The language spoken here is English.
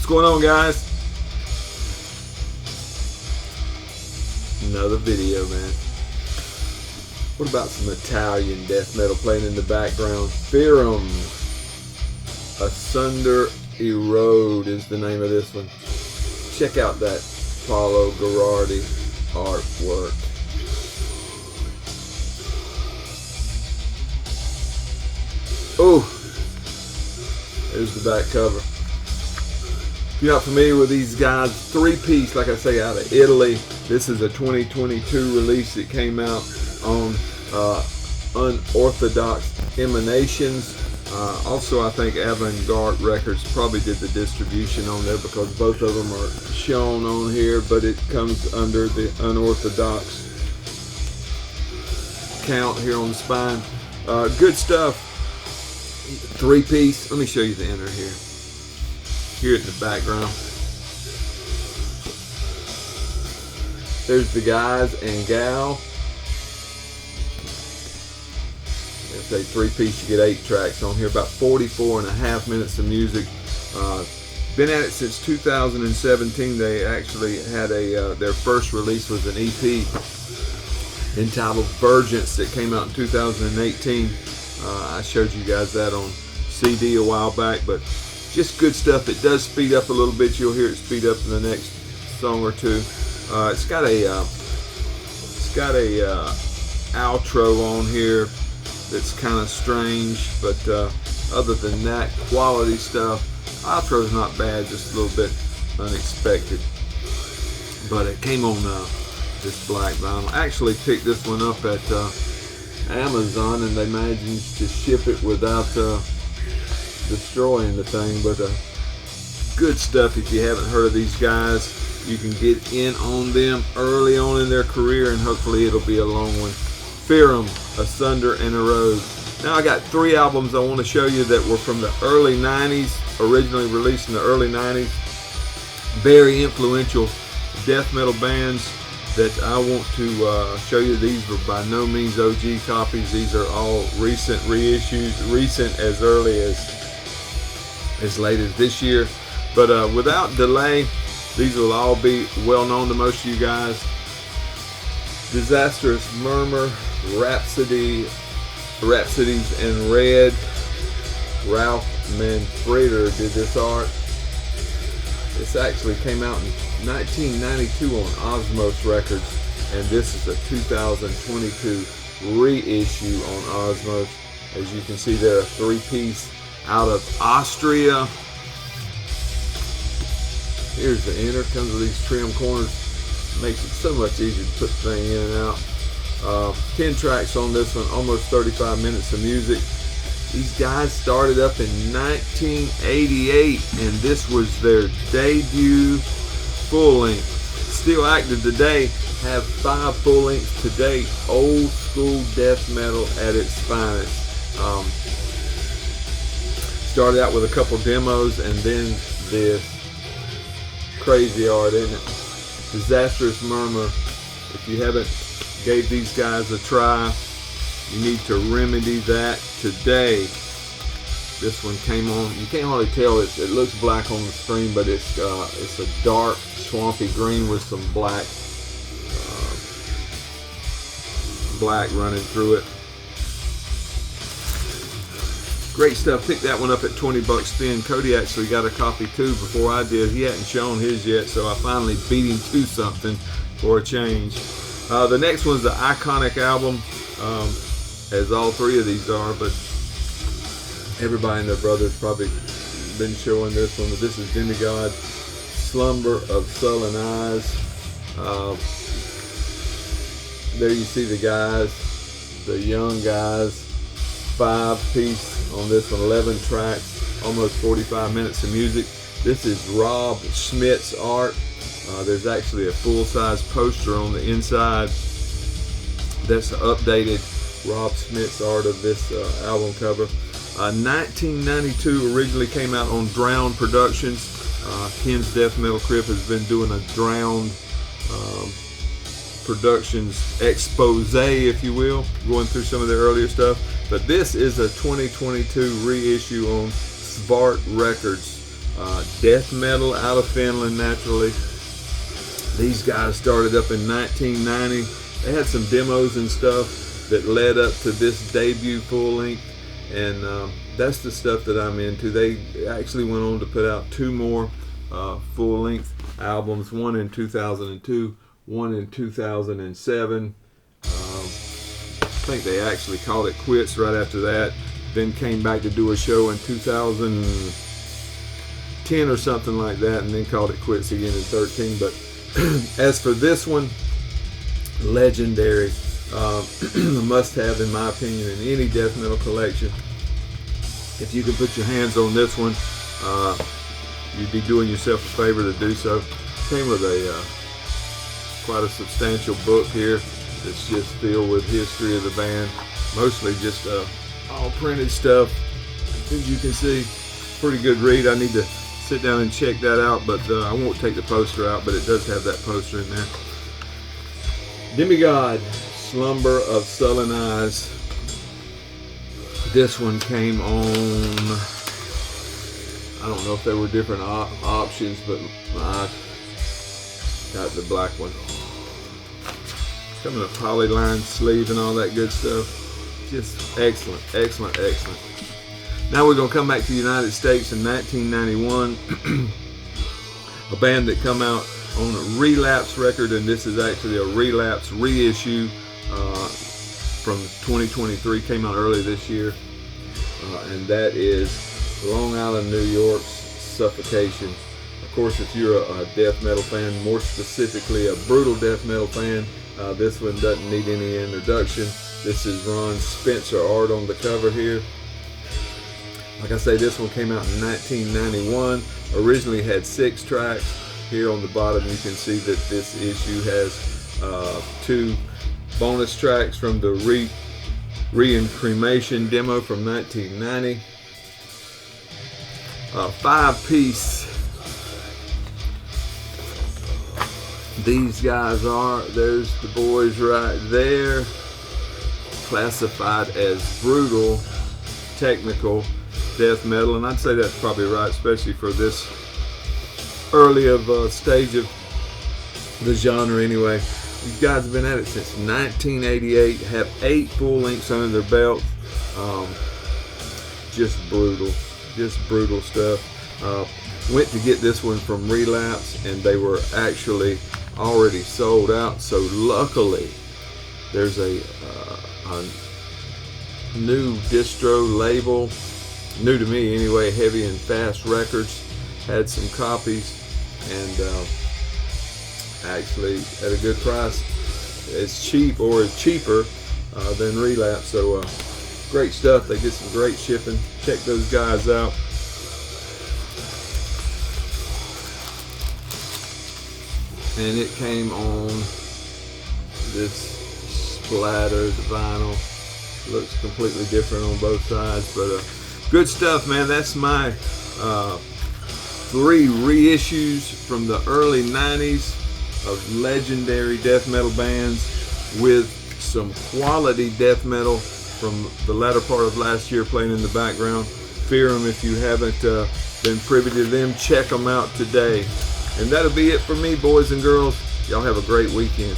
What's going on, guys? Another video, man. What about some Italian death metal playing in the background? Ferum, Asunder, Erode is the name of this one. Check out that Paulo Girardi artwork. Oh, there's the back cover. If you're not familiar with these guys, three-piece, like I say, out of Italy. This is a 2022 release that came out on Unorthodox Emanations. Also, I think Avant-Garde Records probably did the distribution on there because both of them are shown on here, but it comes under the Unorthodox count here on the spine. Good stuff. Three-piece. Let me show you the inner here. Here in the background. There's the guys and gal. It's a three-piece. You get 8 tracks on here. About 44.5 minutes of music. Been at it since 2017. They actually had their first release was an EP entitled Virgence that came out in 2018. I showed you guys that on CD a while back, but just good stuff. It does speed up a little bit. You'll hear it speed up in the next song or two. It's got a outro on here that's kind of strange, but other than that, quality stuff. Outro's not bad, just a little bit unexpected. But it came on this black vinyl. I actually picked this one up at Amazon, and they managed to ship it without destroying the thing. But good stuff. If you haven't heard of these guys, you can get in on them early on in their career, and hopefully it'll be a long one. Ferum, Asunder, and Erode. Now I got 3 albums I want to show you that were from the early 90s, originally released in the early 90s. Very influential death metal bands that I want to show you. These were by no means OG copies. These are all recent reissues, recent as early as late as this year. But without delay, these will all be well known to most of you guys. Disastrous Murmur, Rhapsodies in Red. Ralph Manfreder did this art. This actually came out in 1992 on Osmos Records, and this is a 2022 reissue on Osmos. As you can see, they're a 3-piece out of Austria. Here's the inner. Comes with these trim corners. Makes it so much easier to put the thing in and out. 10 tracks on this one, almost 35 minutes of music. These guys started up in 1988, and this was their debut full-length. Still active today, have 5 full-lengths to date. Old school death metal at its finest. Started out with a couple demos, and then this crazy art in it. Disastrous Murmur. If you haven't gave these guys a try, you need to remedy that today. This one came on. You can't hardly tell. It looks black on the screen, but it's a dark swampy green with some black running through it. Great stuff. Picked that one up at 20 bucks spin. Cody actually got a copy too before I did. He hadn't shown his yet, so I finally beat him to something for a change. The next one's the iconic album, as all 3 of these are, but everybody and their brother's probably been showing this one. But this is Demigod, Slumber of Sullen Eyes. There you see the guys, the young guys. 5-piece on this one, 11 tracks, almost 45 minutes of music. This is Rob Schmidt's art. There's actually a full-size poster on the inside. That's the updated Rob Schmidt's art of this album cover. 1992 originally came out on Drowned Productions. Ken's Death Metal Crib has been doing a Drowned Productions expose, if you will, going through some of their earlier stuff. But this is a 2022 reissue on Svart Records. death metal out of Finland naturally. These guys started up in 1990. They had some demos and stuff that led up to this debut full length, and that's the stuff that I'm into. They actually went on to put out 2 more full length albums, one in 2002, one in 2007. I think they actually called it quits right after that, then came back to do a show in 2010 or something like that, and then called it quits again in 13. But as for this one, legendary, a must-have in my opinion in any death metal collection. If you can put your hands on this one, you'd be doing yourself a favor to do so. Came with a quite a substantial book here that's just filled with history of the band, mostly just all printed stuff. As you can see, pretty good read. I need to sit down and check that out, but I won't take the poster out, but it does have that poster in there. Demigod, Slumber of Sullen Eyes. This one came on, I don't know if there were different options, but I got the black one. Coming a polyline sleeve and all that good stuff. Just excellent, excellent, excellent. Now we're going to come back to the United States in 1991. A band that come out on a Relapse record, and this is actually a Relapse reissue from 2023, came out early this year, and that is Long Island, New York's Suffocation. Of course, if you're a death metal fan, more specifically a brutal death metal fan, this one doesn't need any introduction. This is Ron Spencer art on the cover here. Like I say, this one came out in 1991. Originally had 6 tracks. Here on the bottom you can see that this issue has 2 bonus tracks from the Re-Cremation demo from 1990. 5-piece. These guys are, there's the boys right there, classified as brutal, technical death metal, and I'd say that's probably right, especially for this early of stage of the genre anyway. These guys have been at it since 1988, have 8 full lengths under their belt. Just brutal stuff. Went to get this one from Relapse, and they were actually already sold out, so luckily there's a new Distro label, new to me anyway, Heavy and Fast Records, had some copies, and actually at a good price. It's cheap, or it's cheaper than Relapse, so great stuff. They get some great shipping. Check those guys out. And it came on this splattered vinyl. Looks completely different on both sides, but good stuff, man. That's my 3 reissues from the early 90s of legendary death metal bands with some quality death metal from the latter part of last year playing in the background. Ferum, if you haven't been privy to them, check them out today. And that'll be it for me, boys and girls. Y'all have a great weekend.